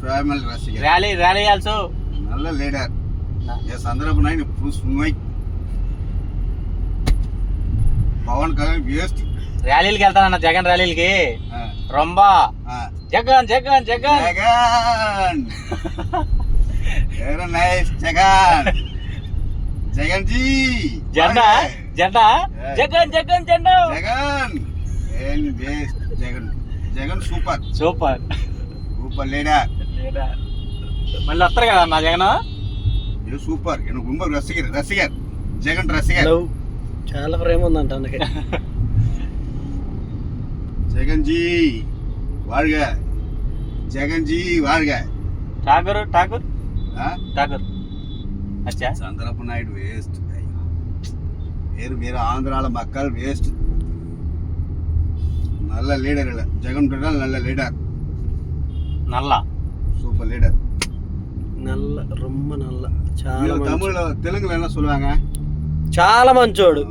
Family ரசிகர். rally also. நல்ல leader. Yes Chandrababu Naidu புஷ் உண்மை. పవన్ కళ్యాణ్ వేస్ట్. ర్యాలీలకి వెళ్తానన్న జగన్ ర్యాలీలకి రొంబా జగన్ జగన్ జగన్ జగన్ వెరీ నైస్ జగన్ జగన్ జీ జెండా జెండా జగన్ జగన్ జెండా జగన్ ఏం waste Jagan Jagan super super super leader మళ్ళీ వస్తారు కదా అన్న జగన్ இது சூப்பர். எனக்கு ரொம்ப ரசிகர் ஜெகன் ரசிகர். చాలా ప్రేమ ఉందంట అందుకే. ஜெகன்ஜி வாழ்க, ஜெகன்ஜி வாழ்க. ఠాకూర్ ఠాకూర్ ఠాకూర్ అచ్చా சந்திரபாபு நாயுடு வேஸ்ட். வேறு ஆந்திரால மக்கள் வேஸ்ட். நல்ல லீடர் இல்லை ஜெகன் நல்ல லீடர். నల్ల சூப்பர் லீடர். నల్ల రొమ్మ నల్ల చాలా தமிழ்ல தெலுங்குல என்ன சொல்லுவாங்க? చాలా మంచోడు.